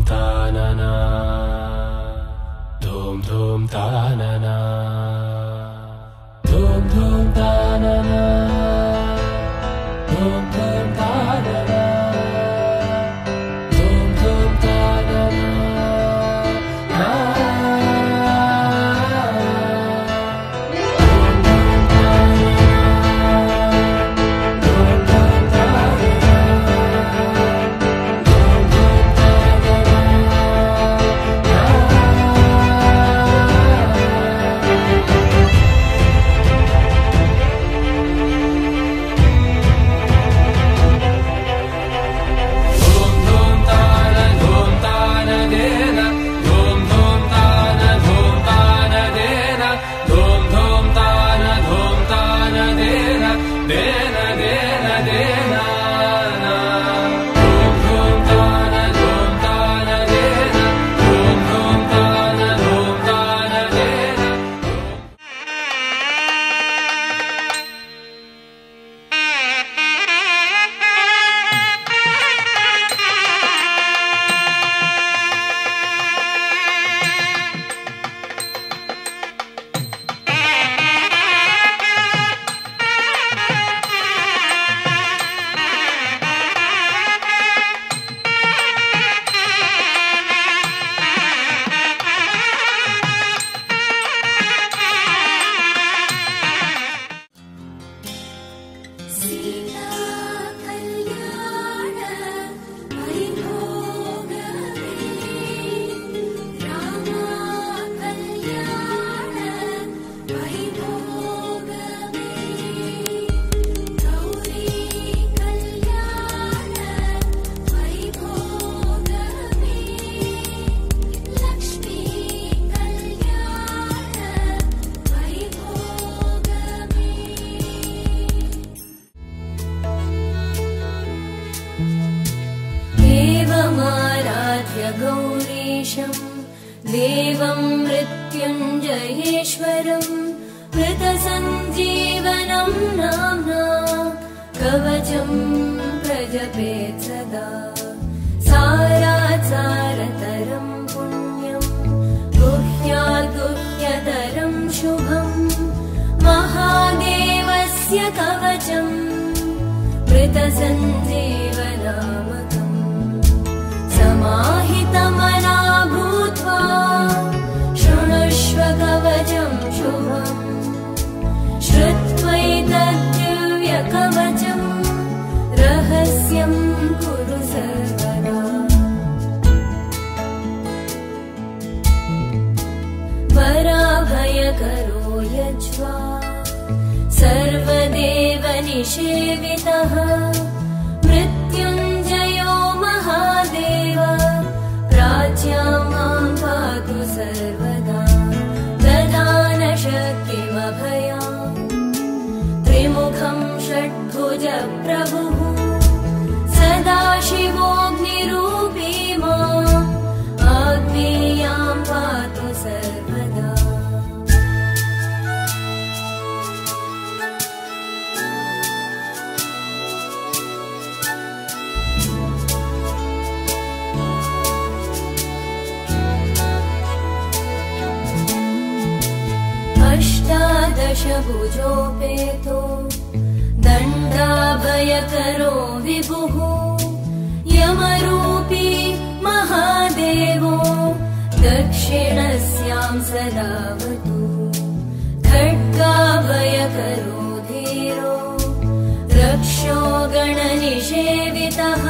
तानना धूम धूम तानना धूम धूम तानना धूम धूम तानना धूम धूम तानना देवं मृत्युञ्जयेश्वरं मृतसञ्जीवनं नाम्ना कवचं प्रजपेत् सदा सारात् सारतरं पुण्यं गुह्यात् गुह्यतरं शुभं महादेवस्य कवचं मृतसञ्जीवनामकम् समाहितमना भूत्वा शृणुष्व कवचं शुभम् श्रुत्वैतद्दिव्यकवचं रहस्यं कुरु सर्वदा वराभयकरो यज्वा सर्वदेवनिषेवितः मृत्युञ्जयो महादेव प्राच्यां मां पातु सर्वदा ददानशक्तिमभयां त्रिमुखं षड्भुज प्रभुः सदा शिवोऽग्निरूपी माम् आग्नेयां पातु सर्वदा अष्टादशभुजोपेतो दण्डाभयकरो विभुः यमरूपी महादेवो दक्षिणस्यां सदावतु खड्गाभयकरो धीरो रक्षो गणनिषेवितः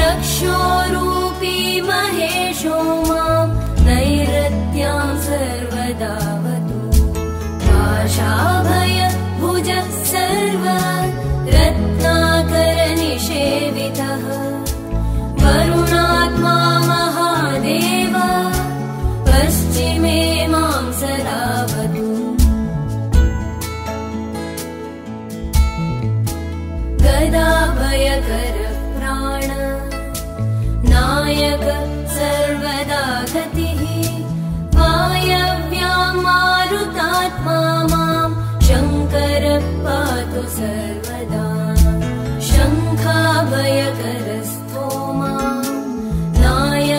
रक्षोरूपी महेशो मां नैरत्यां सर्वदावतु पाशाभय भुज सर्व रत्नाकरनिषेवितः वरुणात्मा महादेव पश्चिमे मां सदावतु गदाभयकर प्राण नायक सर्वदा गतिः वायव्यां मारुतात्मा मां शङ्कर पातु सर्वदा शङ्खाभयकरस्थो मां नायक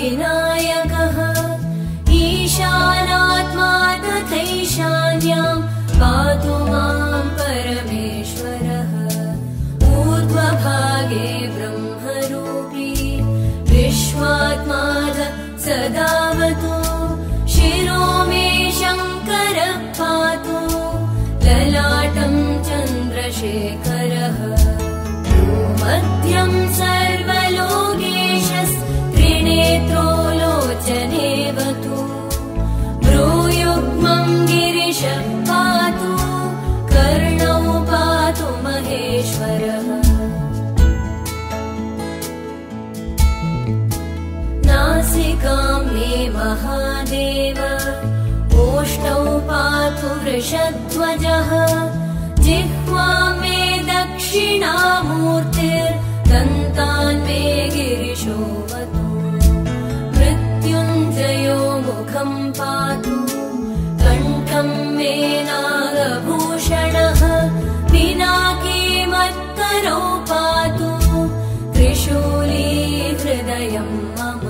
विनायकः ईशानात्मा तथैशान्यां पातु मां परमेश्वरः ऊर्ध्वभागे ब्रह्मरूपी विश्वात्मा सदावतु शिरो मे शङ्करः पातु ललाटं चन्द्रशेखरः मध्यं सर्वलोकेशस्त्रिनेत्रो लोचनेवतु भ्रूयुग्मं गिरिशः पातु कर्णौ पातु महेश्वरः नासिकां मे महादेव ओष्ठौ पातु वृषध्वजः जिह्वां मे दक्षिणामूर्तिर्दन्तान् मे गिरिशोऽवतु मृत्युञ्जयो मुखं पातु कण्ठं मे नागभूषणः पिनाकी मत्करौ पातु त्रिशूली हृदयं मम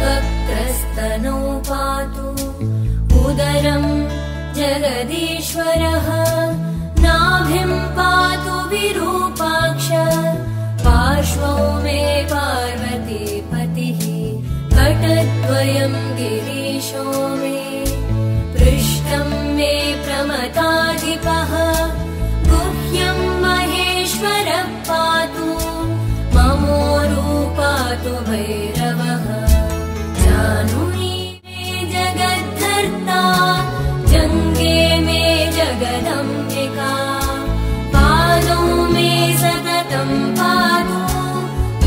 पञ्चवक्त्रस्तनौ पातु उदरं जगदीश्वरः नाभिं पातु विरूपाक्ष पार्श्वौ मे पार्वतीपतिः कटद्वयं गिरीशो मे पृष्ठं मे प्रमथाधिपः गुह्यं महेश्वरः पातु ममोरू पातु भैरवः जानुनी मे जगद्धर्ता जङ्गे मे जगदम्बिका पादौ मे सततं पातु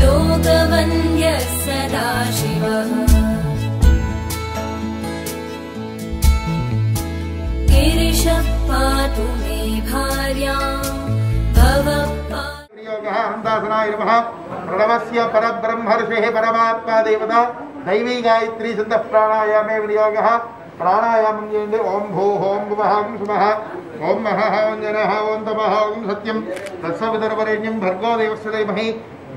लोकवन्द्यः सदाशिवः गिरिशः पातु मे भार्यां भवः प्रणवस्य परब्रह्मर्षेः परमात्मा देवता दैवी गायत्री सिद्ध प्राणायामे विनियोगः प्राणायामं चेयंడి ओम भूः ओम भुवः ओम शुभः ओम महः ओम जनः ओम तपः ओम सत्यं तत्सवितुर्वरेण्यं भर्गो देवस्य धीमहि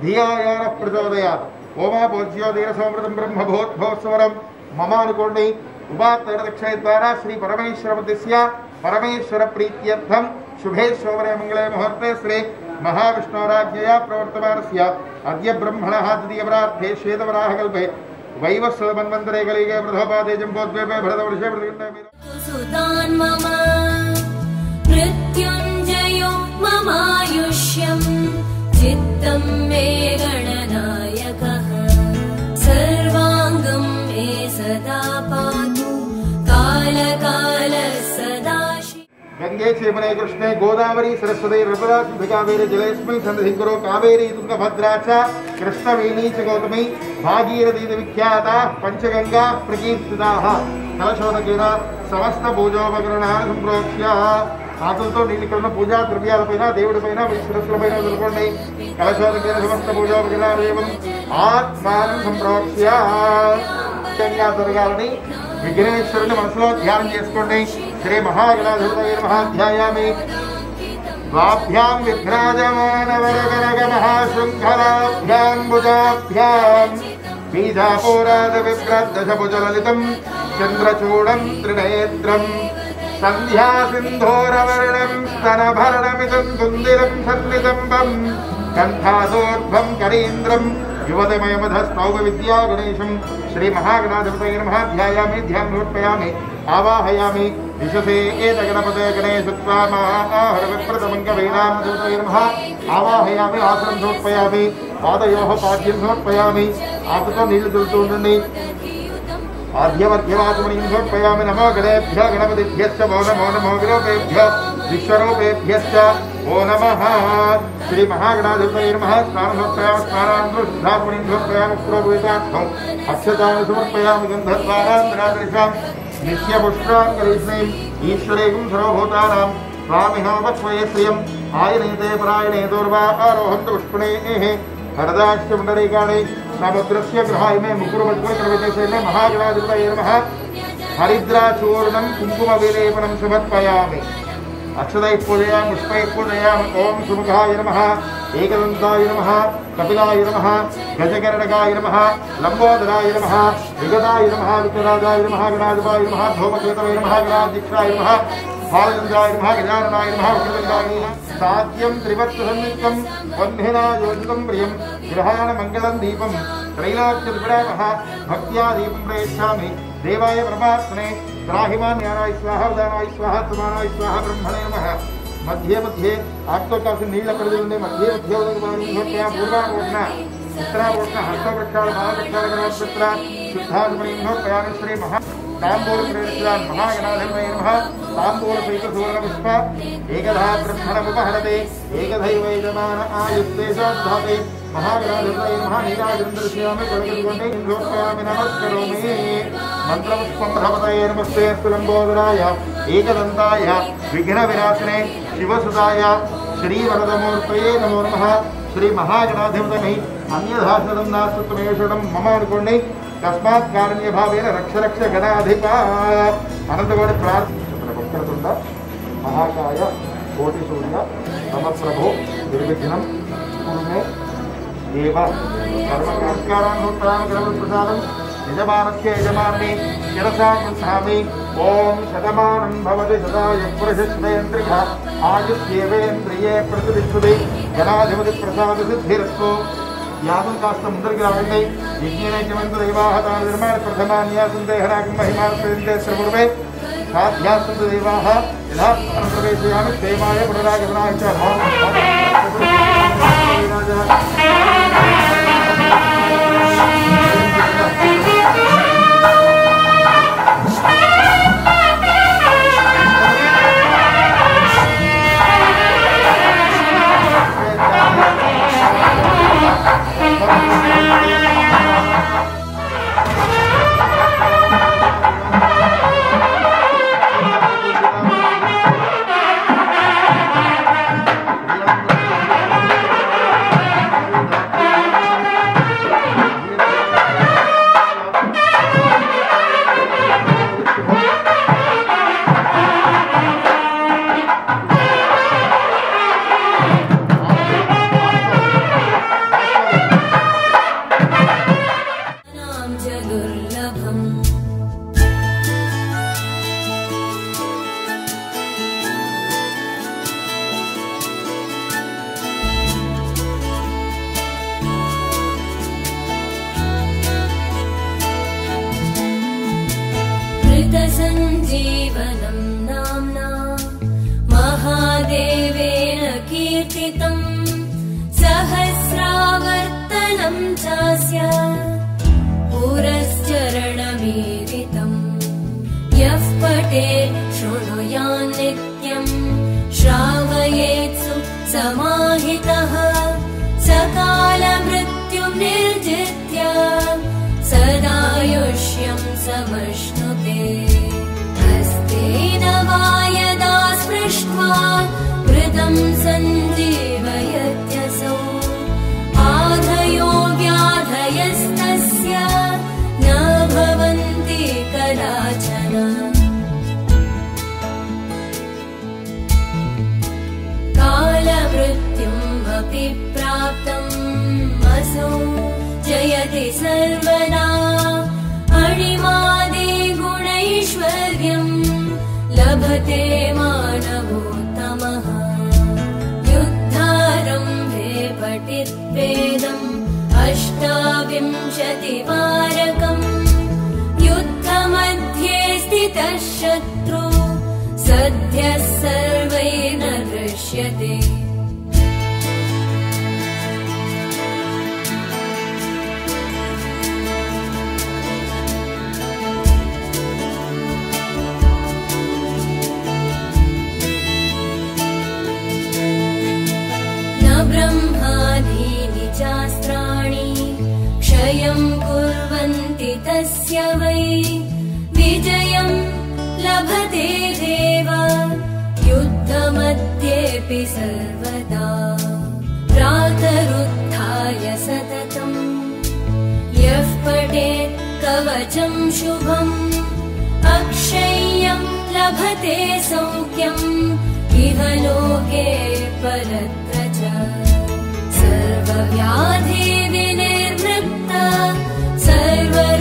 धियो यो नः प्रचोदयात् ओमापोज्यो धीरसोमृतं ब्रह्मभूतभोस्वरं ममानुकोण्डि उपात्तरदक्षिणे द्वारा श्री परमेश्वरमध्यस्य परमेश्वर प्रीत्यर्थं शुभे शोभने मंगले मुहूर्ते श्री महाविष्णोराज्ञया प्रवर्तमानस्य अद्य ब्रह्मणः द्वितीयप्रार्थे श्वेतवराहकल्पे वैवस्वतमन्वन्तरे कलिगे प्रथमपादे जम्बोद्वीपे भरतवर्षे सुतान् मम मृत्युञ्जयो ममायुष्यं चित्तं मे गणनायकः सर्वाङ्गं मे सदा पातु कालकालः सदा गंगे चेमने कृष्णे गोदावरी सरस्वती नर्मदा सिंधु कावेरी जलेस्मिन् सन्निधिं कुरु कावेरी तुंगभद्रा च कृष्णवेणी च गौतमी भागीरथी विख्याता पंचगंगा प्रकीर्तिताः कलशोदकेन समस्त पूजोपकरणानि संप्रोक्ष्य ఆకులతో నీళ్ళ పూజా ద్రవ్యాలపైన దేవుడిపైన విశ్వరస్సులపైన వదులుకోండి కలశోదకేన సమస్త పూజోపకరణాలు ఆత్మానం సంప్రోక్ష్య జరగాలని విఘ్నేశ్వరుని మనసులో ధ్యానం చేసుకోండి శ్రీ మహాగణాధిపతయే నమః ధ్యాయామి ద్వాభ్యాం విఘ్నాజమానవరగరగ మహాశృంఖలాభ్యాం భుజాభ్యాం బీజాపూరాద విభ్రద్దశభుజలలితం చంద్రచూడం త్రినేత్రం సంధ్యా సింధూరవర్ణం స్తనభరణమిదం కుందిరం సన్నితంబం కంఠాదోర్ధ్వం కరీంద్రం युवतमयमधस्तौम विद्या गणेशं श्री महागणाधिपतये नमः ध्यायामि ध्यानं समर्पयामि आवाहयामि विशसे एतगणपते गणेशत्वामाहरविप्रतमङ्गवेदामधिपतये नमः आवाहयामि आसनं समर्पयामि पादयोः पाद्यं समर्पयामि आपुतो नीళ్ళు తులుతూ ఉండండి आद्यमध्यमाचमणीं समर्पयामि नमो गणेभ्यः गणपतिभ्यश्च वो नमो नमो विरूपेभ्यः विश्वरूपेभ्यश्च ओ नमः श्री महागणाधिपतये नमः स्नानं समर्पयामि स्नानानन्तरं शुद्धात्मनीं समर्पयामि पुरोहितार्थम् अक्षतानि समर्पयामि गन्धद्वारान्तरादृशां नित्यपुष्पाङ्गलीष्णीम् ईश्वरेगुं सर्वभूतानां स्वामिनो वक्ष्मये श्रियम् आयनेते परायणे दूर्वा आरोहन्तु पुष्पणेः वरदाष्टमण्डलीकानि समुद्रस्य ग्रहाय मुकुरवज्रकर्मदेशेन महागणाधिपतये नमः हरिद्राचूर्णं कुङ्कुमविलेपनं समर्पयामि अक्षतैः पूजयामि पुष्पैः पूजयामि ओम सुमुखाय नमः एकदन्ताय नमः कपिलाय नमः गजकर्णकाय नमः लंबोदराय नमः विगताय नमः विघ्नराजाय नमः गणाधिपाय नमः धूमकेतवे नमः गणाध्यक्षाय नमः बालचन्द्राय नमः गजाननाय नमः वक्रतुण्डाय नमः साध्यं त्रिवत्ससंयुक्तं वह्निना योजितं प्रियं ग्रहाण मङ्गलं दीपं त्रैलोक्यत्रिपुरामः भक्त्या दीपं प्रयच्छामि देवाय परमात्मने त्राहिमान्यानाय स्वाहा उदानाय स्वाहा समानाय स्वाहा ब्रह्मणे नमः मध्ये मध्ये आपको काफी नील प्रदेश मध्ये मध्ये उदकवाणी पूर्वावोषण उत्तरावोषण हस्तवृक्षाल महावृक्षाल गणपत्र शुद्धात्मनिर्भर प्रयाण श्री महा तांबूल प्रेरणान महागणाधिपतये नमः तांबूल सहित सुवर्ण पुष्प एकधा ब्रह्मणमुपहरते एकधैव यजमान आयुक्ते साधाते महागणाधिपतये नमः नीलाचन्द्रस्यामि कलकलुगण्डे लोकयामि नमस्करोमि मंत्रपुष्पं भगवतये नमस्ते लंबोदराय एकदन्ताय विघ्नविनाशिने शिवसुताय श्रीवरदमूर्तये नमो नमः श्री महागणाधिपतये अन्यथा शरणं नास्ति त्वमेव मम अनुकोण्डि तस्मात् कारुण्यभावेन रक्ष रक्ष गणाधिपा अनन्तगौड प्रार्थना महाकाय कोटिसूर्य समप्रभो निर्विघ्नं कुरु एव सर्वनमस्कारान् प्रसादं यजमानस्य यजमाने शिरसा गृह्णामि ओम शतमानं भवति सदाय पुरुषश्रेन्द्रियः आयुष्येवेन्द्रिये प्रतिष्ठते गणाधिपति प्रसाद सिद्धिरस्तु यादं कास्तं मुद्रगे आगते यज्ञेन चमन्त देवाः तान् निर्माण प्रथमान्यासं देहरागं महिमास्तेन्द्रे सर्वपूर्वे साध्यासं देवाः यथा प्रवेशयामि क्षेमाय पुनरागमनाय च संजीवनं नाम्ना महादेवेन कीर्तितं सहस्रावर्तनं चास्य पुरश्चरणमीरितं यः पठेत् शृणुयात् नित्यं श्रावयेत्सु समाहितः सकालमृत्युं निर्जित्य सदायुष्यं समश्नुते हस्तेन वा यदा स्पृष्ट्वा मृतं सञ्जीवयत्यसौ आधयो व्याधयस्तस्य न भवन्ति कदाचन कालमृत्युम् अपि प्राप्तम् असौ जयति सर्वदा अणिमादि गुणैश्वर्यं लभते मानवोत्तमः युद्धारम्भे पठित्वेदम् अष्टाविंशतिवारकम् युद्धमध्ये स्थितः शत्रु सद्यः सर्वैर्न दृश्यते ब्रह्मादीनि चास्त्राणि क्षयं कुर्वन्ति तस्य वै विजयं लभते देव युद्धमध्येऽपि सर्वदा प्रातरुत्थाय सततम् यः पठेत् कवचं शुभम् अक्षय्यं लभते सौख्यम् इह लोके परत्र च सर्वव्याधि विनिर्वृत्ता सर्वरोगविवर्जितः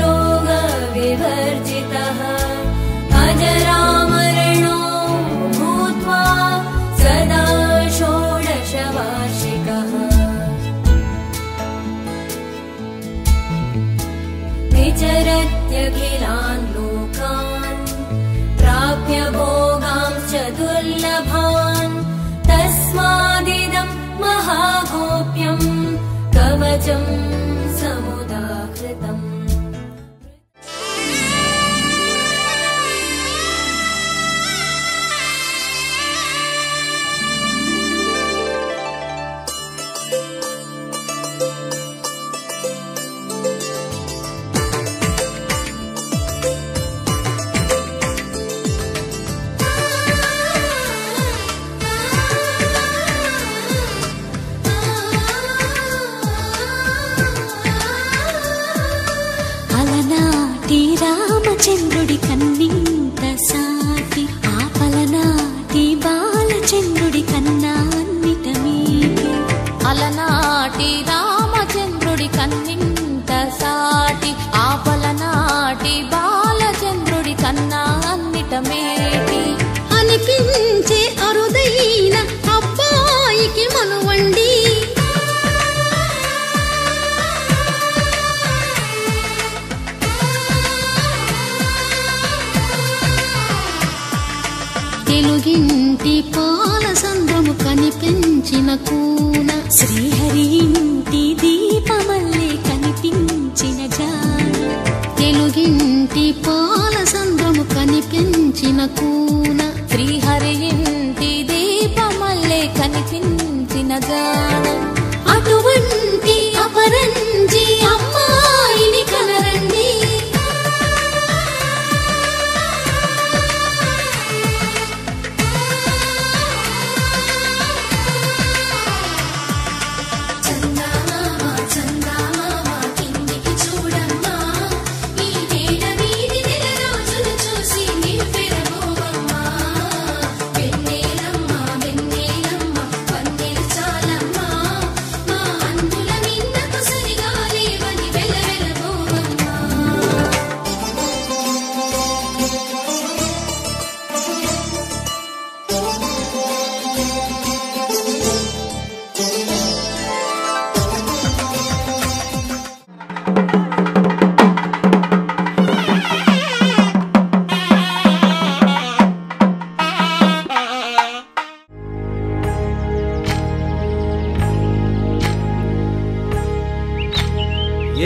अजरामरणो भूत्वा सदा षोडशवार्षिकः विचरत्यखिलान् लोकान् प्राप्य भोगांश्च दुर्लभान् तस्मादिदं महागोप्यं कवचं समुदाहृतम् రామచంద్రుడి కన్నింత సాటి ఆపలనాటి బాలచంద్రుడి కన్నా అన్నిట మీటి అలనాటి రామచంద్రుడి కన్నింత సాటి ఆపలనాటి బాలచంద్రుడి కన్నా అన్నిట మేటి అనిపించే అరుదైన అబ్బాయికి మనువండి తెలుగింటి పాల సంద్రము కనిపించిన కూన శ్రీహరి ఇంటి దీపమల్లే కనిపించిన జాన తెలుగింటి పాల సంద్రము కనిపించిన కూన శ్రీహరి ఇంటి దీపమల్లే కనిపించిన జాన అటువంటి అపరంజి అమ్మాయిని కనరండి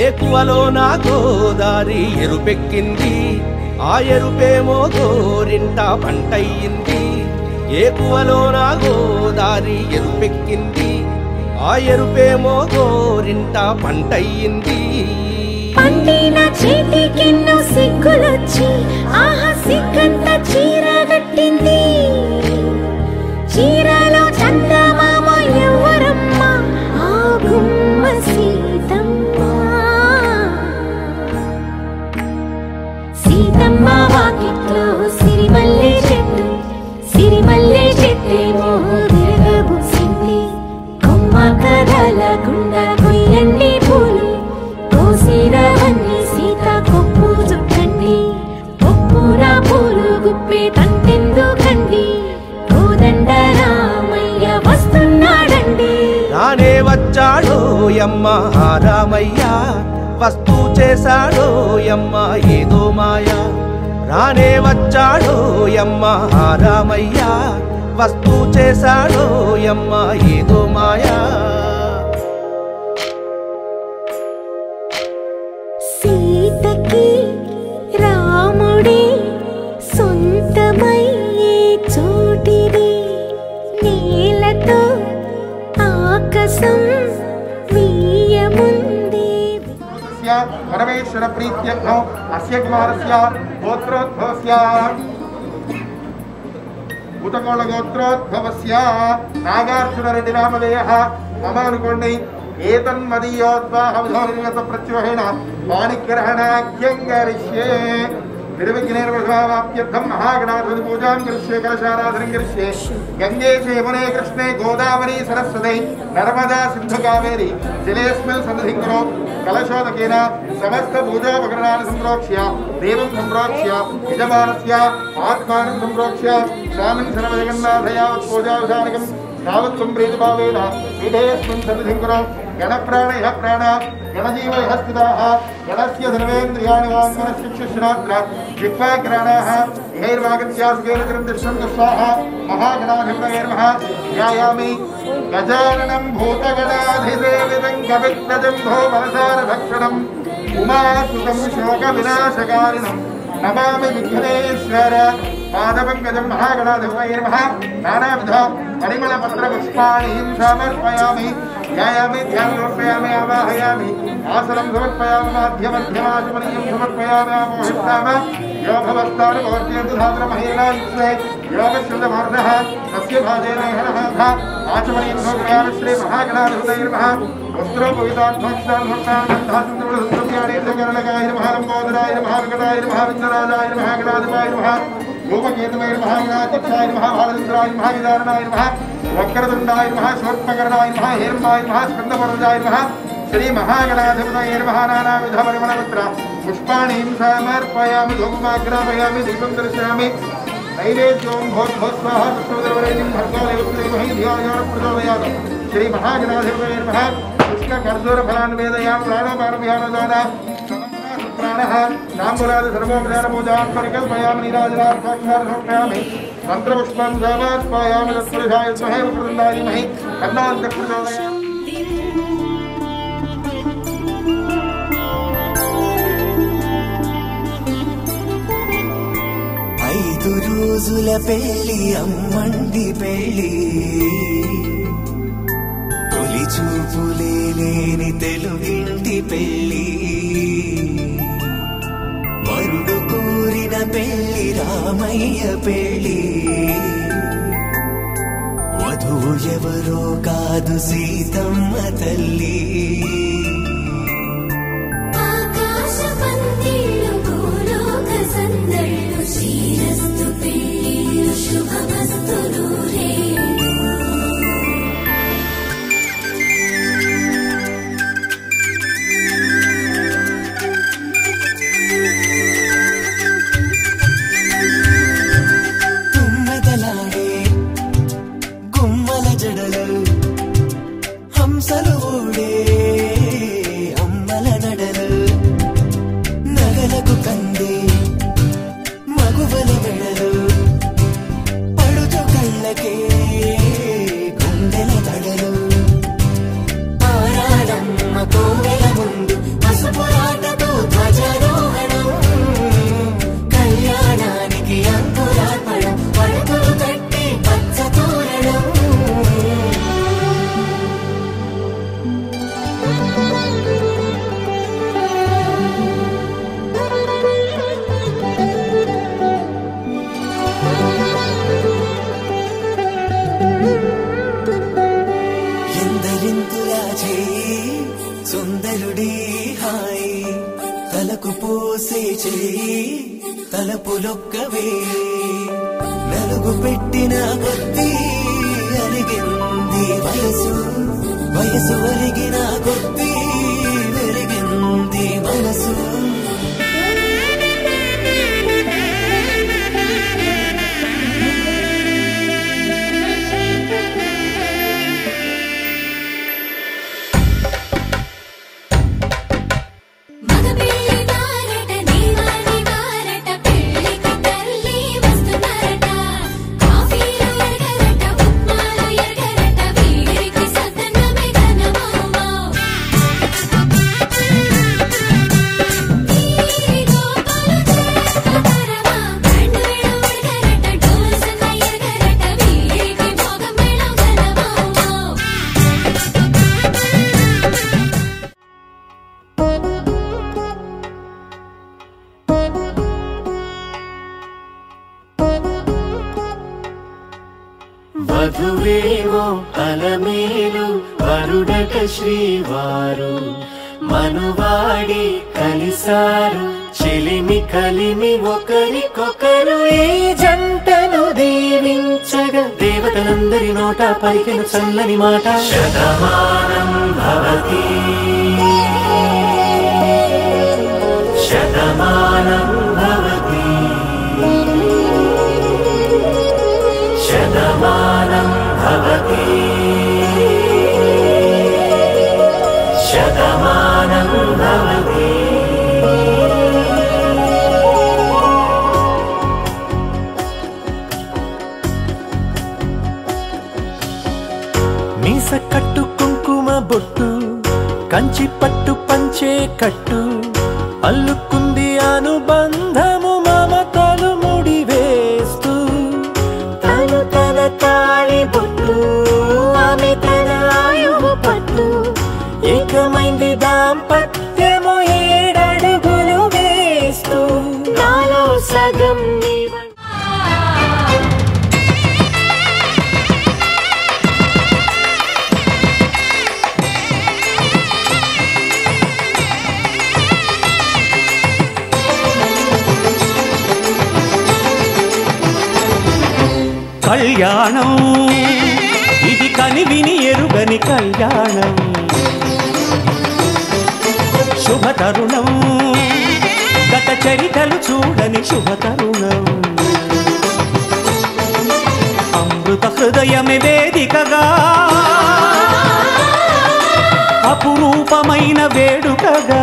ఏకువలో నా గోదారి ఎరుపెక్కింది ఆ ఎరుపేమో గోరింట పంటయ్యింది ఏకువలో నా గోదారి ఎరుపెక్కింది ఆ ఎరుపేమో గోరింట పంటయ్యింది పండిన చేతికెన్నో సిగ్గులొచ్చి ఆహా సిగ్గంత చీర కట్టింది చీరలో చందమామ ఎవరమ్మ ఆ గుమ్మ సీతమ్మ సీతమ్మ వాకిట్లో సిరిమల్లె చెట్టేమో విరగబూసింది కొమ్మ కదలకుండా కొయ్యండి పూలు కోసిరవన్నీ సీత కొప్పు చుట్టండి కొప్పున పూలు గుప్పే తంతెందుకండి కోదండ రామయ్య వస్తున్నాడండి రానే వచ్చాడో యమ్మ రామయ్య వస్తూ చేశాడో యమ్మ ఏదో మాయా రానే వచ్చాడో యమ్మ రామయ్య వస్తూ చేశాడో యమ్మ ఏదో మాయా సీతకి రాముడే సొంతమయ్యే చోటిది నేలతో ఆకాశం వీయముందే పరమేశ్వర ప్రీత్యర్థం అస్య కుమారస్య గోత్రోద్భవస్య భూతకోళ గోత్రోద్భవస్య నాగార్జున రెడ్డి నామధేయ మమ అనుకోండి ఏతన్మదీయోద్వాహవిధోనిర్గత ప్రత్యవహేన వాణిగ్రహణాఖ్యం కరిష్యే నిర్విఘ్నేర్వభావాప్యర్థం మహాగణాధిపతి పూజాం కరిష్యే కలశారాధనం కరిష్యే గంగే యమునే కృష్ణే గోదావరి సరస్వతి నర్మదా సింధు కావేరి జలేస్మిన్ సన్నిధిం కరో కలశోదకేన సమస్త పూజోపకరణాన్ని సంప్రోక్ష్య దేవం సంప్రోక్ష్య యజమానస్య ఆత్మానం సంప్రోక్ష్య స్వామిన్ సర్వజగన్నాథ యావత్ పూజా విధానకం యావత్వం ప్రీతిభావేన పీఠేస్మిన్ సన్నిధిం కరో గణప్రాణ ఇహ ప్రాణ గణజీవ ఇహ స్థితాః గణస్య సర్వేంద్రియాణి వాంగ్మనశ్చక్షుశ్రోత్ర జిహ్వాగ్రాణాః ఇహైర్వాగత్యాసుకేన గ్రంథిష్టం స్వాహ మహాగణాధిపతయే నమః ధ్యాయామి గజాననం భూతగణాధిసేవితం కవిత్రజంభో మనసారభక్షణం ఉమాసుతం శోక వినాశకారిణం నమామి విఘ్నేశ్వర పాదపంకజం మహాగణాధిపతయే నమః నానావిధ పరిమళపత్ర పుష్పాణీం సమర్పయామి ధ్యాయామి ధ్యానోపయామి ఆవాహయామి ఆసనం సమర్పయామి మాధ్యమధ్యమాశమనీయం సమర్పయామి ఆమోహిస్తామ యోగవస్తాను భవత్యంతు ధాత్రమహీనాయుక్తే యోగశృతమార్ధః తస్య భాజేన హరహ ఆచమనీయం సమర్పయామి శ్రీ మహాగణాధిపతయే నమః వస్త్రోపవితాన్ధాసుందరులసుందర్యాణీర్ధకరణకాయ నమః లంబోదరాయ నమః వెంకటాయ నమః విఘ్నరాజాయ నమః గణాధిపాయ నమః రూపకేతవే నమః గణాధ్యక్షాయ నమః బాలచంద్రాయ నమః విదారణాయ నమః వక్రతుండాయ నమః శూర్పకర్ణాయ నమః హేరంబాయ నమః స్కందపర్వజాయ నమః శ్రీ మహాగణాధిపతయే నమః నానావిధ పరిమళపత్ర పుష్పాణీం సమర్పయామి ధూపమాగ్రాపయామి దీపం దర్శయామి నైవేద్యోం భోస్వాహ తత్సవితుర్వరేణ్యం భర్గో దేవస్యమహి ధియాయ ప్రచోదయాత్ శ్రీ మహాగణాధిపతయే నమః కృష్ణ కర్జూర ఫలాన్ని వేదయాం ప్రాణోపారభ్యానదాన ప్రాణః నాంబులాది సర్వోపచార పూజాత్మనికల్పయామి నీరాజనార్థాక్షారసమర్పయామి మంత్రపుష్పం సమర్పయామి తత్పురుషాయ స్మహే వక్రతుండాయ మహి కర్ణాంత ప్రచోదయామి. ఐదు రోజుల పెళ్లి అమ్మండి పెళ్లి తొలి చూపులే లేని తెలుగింటి పెళ్లి వరుడు కోరిన పెళ్లి రామయ్య పెళ్లి వధువు ఎవరో కాదు సీతమ్మ తల్లి శ్రీరస్తు పెళ్లి శుభమస్తు నూరే తుమ్మెదలాడే గుమ్మల జడలు హంసలు ఓడే అమ్మల నడలు నగలకు కందే మగువల వెడలు పడుచు కళ్ళకే గుండెల తడలు ఆరాడమ్మ కోవెల ముందు పసుపురాటతో ధ్వజారోహణం కళ్యాణానికి అంకురార్పణం పడకలు కట్టి పచ్చ తోరణం ఎందరింతులా చేయి సుందరుడి హాయి తలకు పోసే చేయి తలపులొక్కవే నలుగు పెట్టిన కొద్దీ అరిగింది వయసు వయసు అరిగిన కొద్దీ వెలిగింది మనసు వధువేవో అలమేలు నరుడక శ్రీవారు మనువాడి కలిసారు చెలిమి కలిమి ఒకరికొకరు ఈ జంటను దీవించగా దేవతలందరి నోట పలికిన చల్లని మాట శతమానం భవతి శతమానం భవతి శతమానం భవతి శతమానం భవతి. మీస కట్టు కుంకుమ బొట్టు కంచి పట్టు పంచే కట్టు అల్లుకుంది అనుబంధము మమతలు ముడి వేస్తూ తను తన తాళి బొట్టు ఆమె తన ఆయువు పట్టు ఏకమైంది దాంపత్యము 7 అడుగులు వేస్తూ నాలో సగం నీవు కళ్యాణం ఇది కని విని ఎరుగని కళ్యాణం శుభతరుణం గత చరితలు చూడని శుభతరుణం అమృత హృదయమే వేదికగా అపురూపమైన వేడుకగా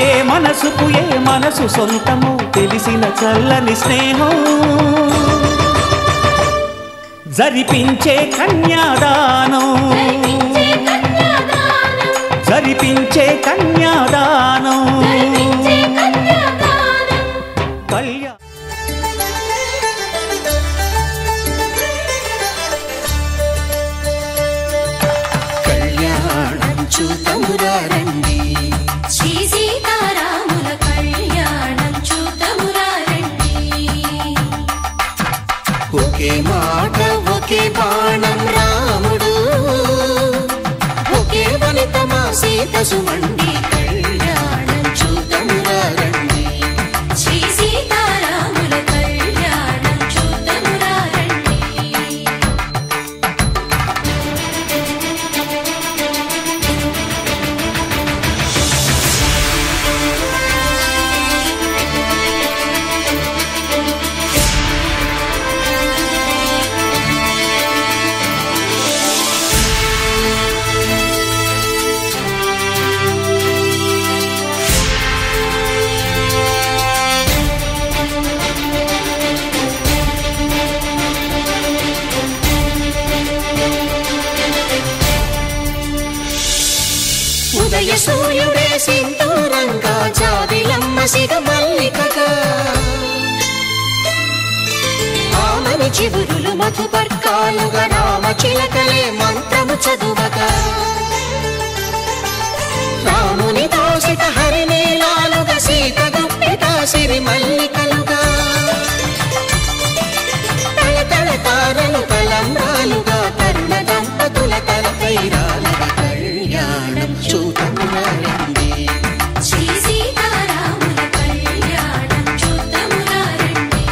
ఏ మనసుకు ఏ మనసు సొంతము తెలిసిన చల్లని స్నేహం జరిపించే కన్యాదానం జరిపించే కన్యాదానం కళ్యాణం చూతమురా రండి శ్రీ సీతారాముల కళ్యాణం చూతమురా రండి ఒకే మాట ఒకే బాణం రాముడు ఒకే వనిత మా సీత సుమండి కళ్యాణం చూతమురా రండి శ్రీ సీతారాముల కళ్యాణం చూతమురా రండి. ఉదయ సూర్యుడే సింధూరంగా జాబిలమ్మ సిగ మల్లికగా ఆమని చివురులు మధుపర్కాలుగా రామ చిలకలే మంత్రము చదువగా రాముని దోసిట హరినీలాలుగా సీత గుప్పిట సిరి మల్లికలుగా తల తల తారలు తలంబ్రాలుగా తరుణ దంపతుల తలపైరాలుగా కళ్యాణం చూతమురా రండి శ్రీ సీతారాముల కళ్యాణం చూతమురా రండి.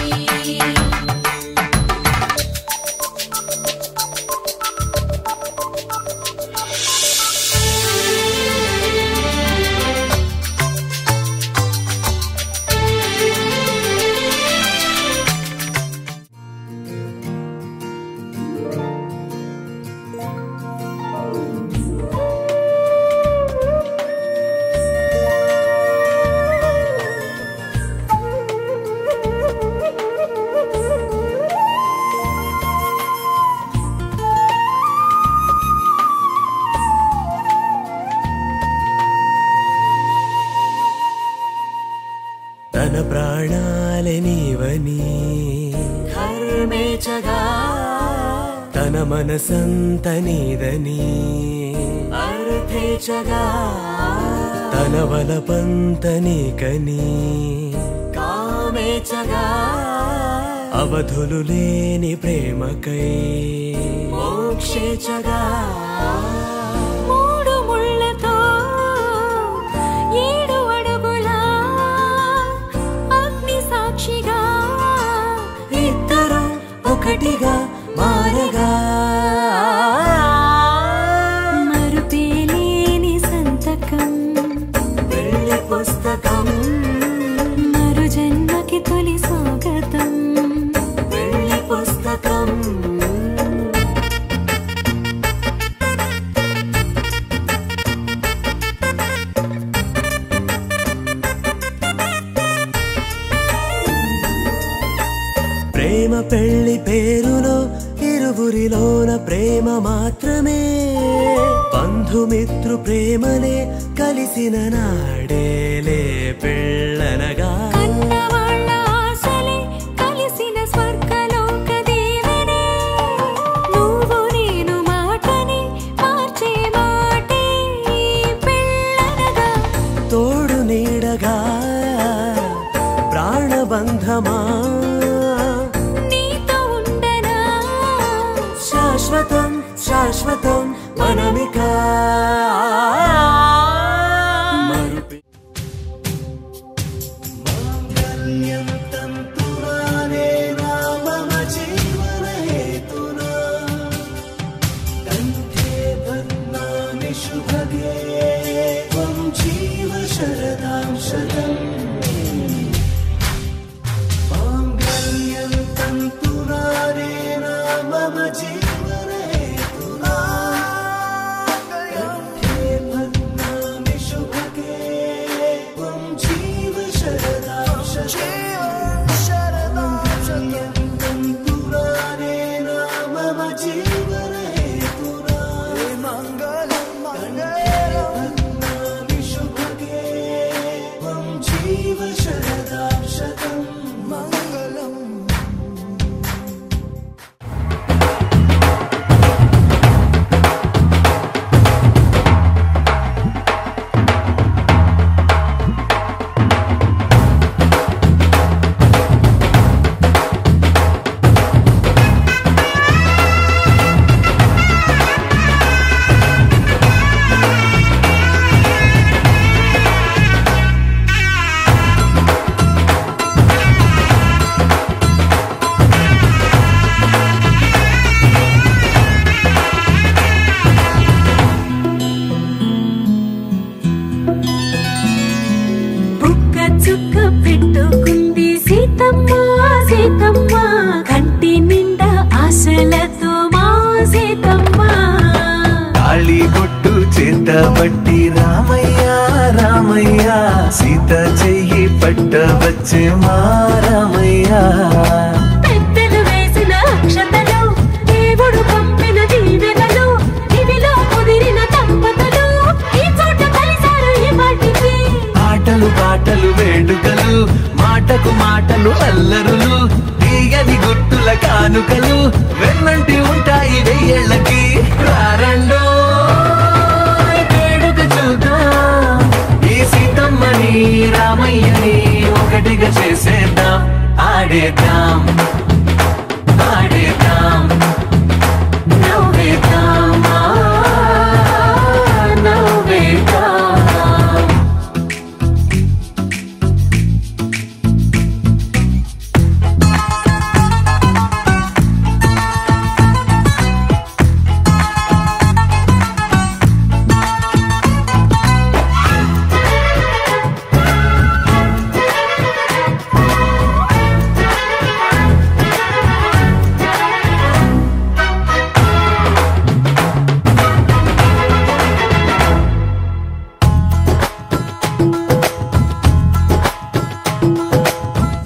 తన ప్రాణాలే నీవని ధర్మేచగా తన మనసంత నీదని అర్థేచగా తన వలపంత నీకని కామేచగా అవధులు లేని ప్రేమకై మోక్షేచగా మూడు ముళ్ళతో 7 అడుగుల అగ్ని సాక్షిగా ఇద్దరు ఒకటిగా మారగా మరుపేలేని సంతకం వెళ్ళి పుస్తకం మరు జన్మకి తొలి స్వాగతం వెళ్ళి పుస్తకం ప్రేమ పెళ్లి పేరులో ఇరువురిలోన ప్రేమ మాత్రమే బంధుమిత్రు ప్రేమనే కలిసిన నాడేలే పెళ్ళనగా కన్నవాళ్ళ ఆశలే కలిసిన స్వర్గలోక దీవెనే నువ్వు నేను మాటని మార్చే మాటే పెళ్ళనగా తోడు నీడగా ప్రాణబంధమా నీతో ఉండనా శాశ్వతం శాశ్వతం మనమిక మరుపే మాంగళ్యం తంతునానే మమ జీవన హేతునా కంఠే బధ్నామి శుభగే త్వం జీవ శరదాం శతం మాంగళ్యం తంతునానే మమ జీవన హేతునా కంఠే బధ్నామి శుభగే త్వం జీవ శరదాం శతం మాంగళ్యం తంతునానే మమ జీవన హేతునా కంఠే బధ్నామి శుభగే త్వం జీవ శరదాం శతం మంగళం బుక్క చుక్క పెట్టుకుంది సీతమ్మ సీతమ్మ కంటి నిండా ఆశలతో మా సీతమ్మ తాళిబొట్టు చేతబట్టి రామయ్య రామయ్య సీత చెయ్యి పట్టవచ్చే మా రామయ్య పెద్దలు వేసిన అక్షతలు దేవుడు పంపిన దీవెనలు ఇవిలో కుదిరిన దంపతులు ఈ చోట కలిసారు ఈ పాటికి ఆటలు పాటలు వేడుకలు మాటకు మాటలు అల్లరులు తీయని గుర్తుల కానుకలు వెన్నంటి ఉంటాయి వెయ్యేళ్ళకి రారండో వేడుక చూద్దాం ఈ సీతమ్మని రామయ్యని ఒకటిగా చేసేద్దాం ఆడేద్దాం ఆడేద్దాం నవ్వేద్దాం నవ్వేద్దాం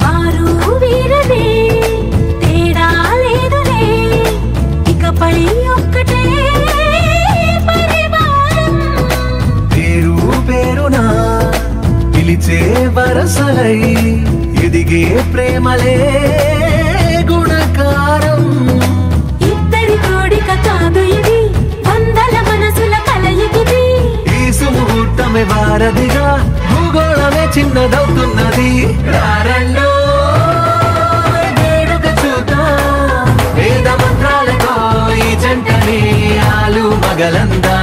వారు వీరనే తేడా లేదులే ఇకపై ఒక్కటే పరివారం పేరు పేరునా పిలిచే వరసలై ఎదిగే ప్రేమలే గుణకారం ఇద్దరి కోడిక కాదు ఇది వందల మనసుల కలయికిది ఈ సుముహూర్తమే వారధిగా భూగోళమే చిన్నదవుతున్నది రారండో వేడుక పగలందా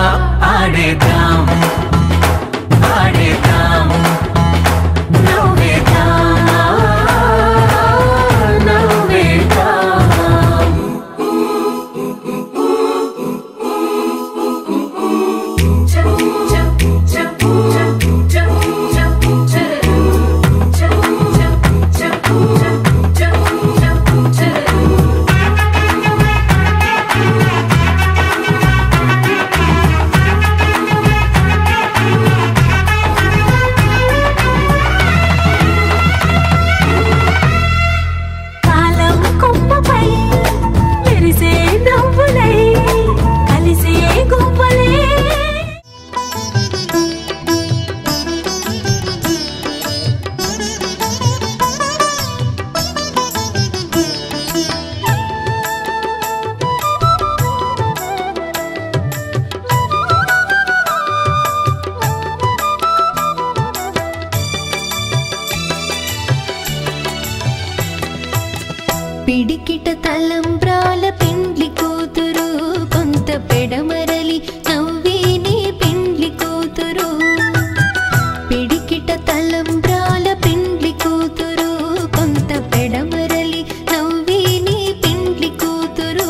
ఆడేద్దాం ఆడేద్దాం నవ్వేద్దాం నవ్వేద్దాం పిడికిట తలంబ్రాల పెండ్లి కూతురు కొంత పెడమరలి నవ్వేనే పెండ్లి కూతురు పిడికిట తలంబ్రాల పెండ్లి కూతురు కొంత పెడమరలి నవ్వేనే పెండ్లి కూతురు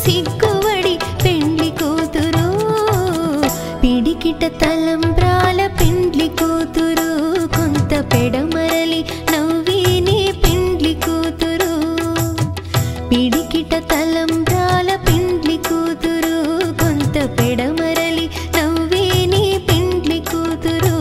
సిగ్గువడి పెండ్లి కూతురు పిడికిట తలంబ్రాల పెండ్లి కూతురు కొంత పెడమరలి నవ్వేనే పెండ్లి కూతురు పిడికిట తలంబ్రాల పెండ్లి కూతురు కొంత పెడమరలి నవ్వేనే పెండ్లి కూతురు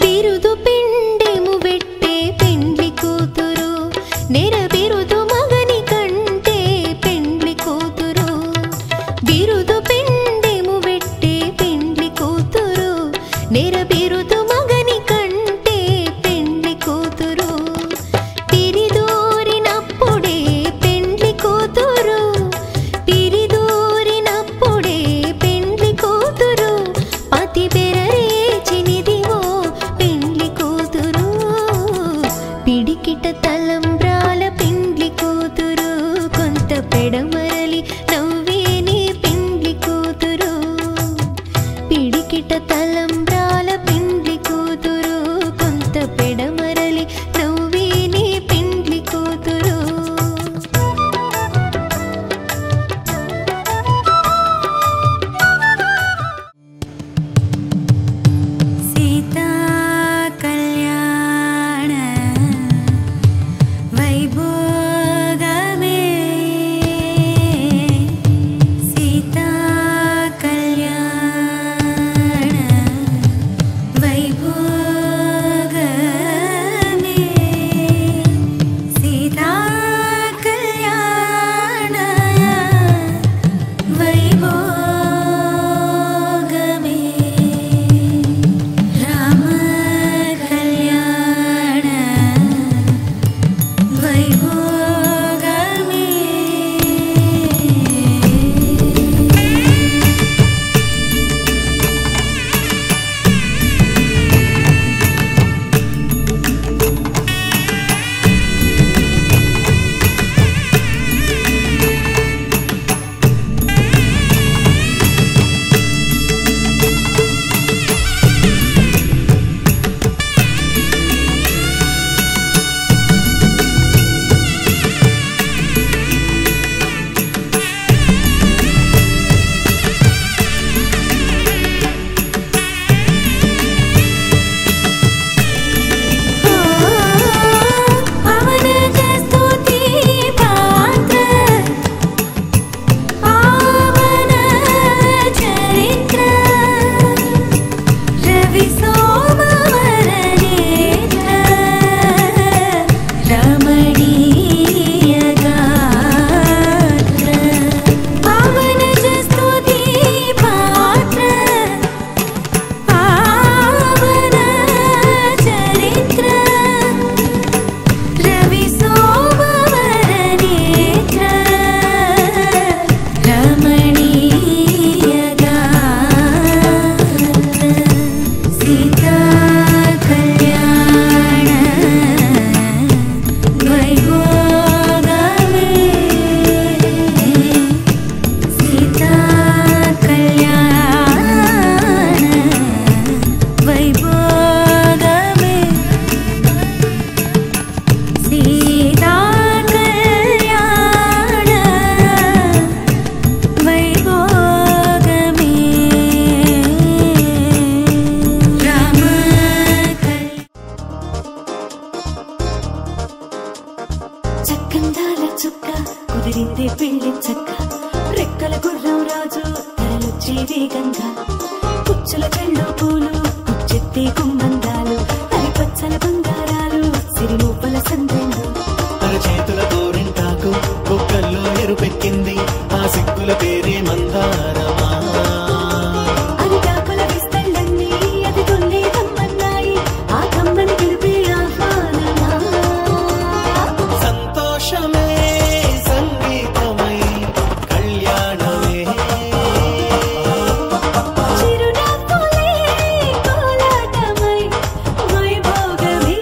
బిరుదు పిండెము పెట్టే పెండ్లి కూతురు నెర బిరుదు మగని కంటే పెండ్లి కూతురు బిరుదు పిండెము పెట్టే పెండ్లి కూతురు నెర బిరుదు మగని కంటే పెండ్లి కూతురు పిరిదూరినప్పుడే పెండ్లి కూతురు పిరిదూరినప్పుడే పెండ్లి కూతురు పతి బెరరేచినిదివో పిడికిట తలంబ్రాల పెండ్లి కూతురు కొంత పెడమరలి నవ్వేనే పెండ్లి కూతురు పిడికిట తలంబ్రాల పెండ్లి కూతురు కొంత పెడమరలి నవ్వేనే పెండ్లి కూతురు సీతా కళ్యాణ వైభోగమే సీతా కళ్యాణ వచ్చే వేగంగా పుచ్చుల చెండు పూలు పుచ్చెత్తే కుమ్మందాలు హరిపచ్చల బంగారాలు సిరిమూపల సందెండు చేతుల గోరింటాకు కుక్కల్లో ఎరుపెక్కింది ఆ సిక్కుల పేరే మందారమా అరిటాకుల విస్తళ్ళన్నీ అది కొల్లే కమ్మన్నాయి ఆ కమ్మని పిలిపే ఆహ్వానమా సంతోషమే సంగీతమై కళ్యాణమే చిరునవ్వులే కోలాటమై వైభోగమే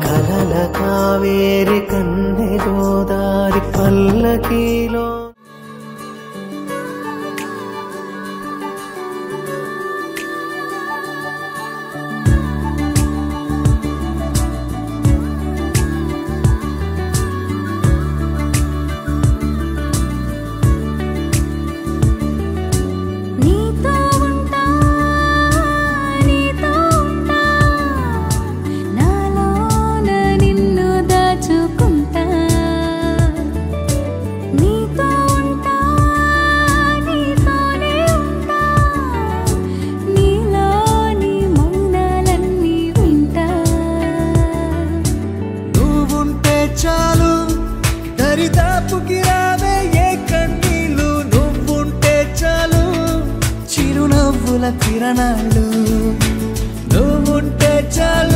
కలల కావేరి కన్నె గోదారి పల్లకీలో నీతో ఉంటా నీతో ఉంటా నాలోన నిన్ను దాచుకుంటా నీతో ఉంటా నీతోనే ఉంటా నీలోని మౌనాలన్నీ వింటా నువ్వుంటే చాలు దరిదాపుకి రావే ఏ కన్నీళ్ళు నువ్వుంటే చాలు చిరునవ్వుల కిరణాలు నువ్వుంటే చాలు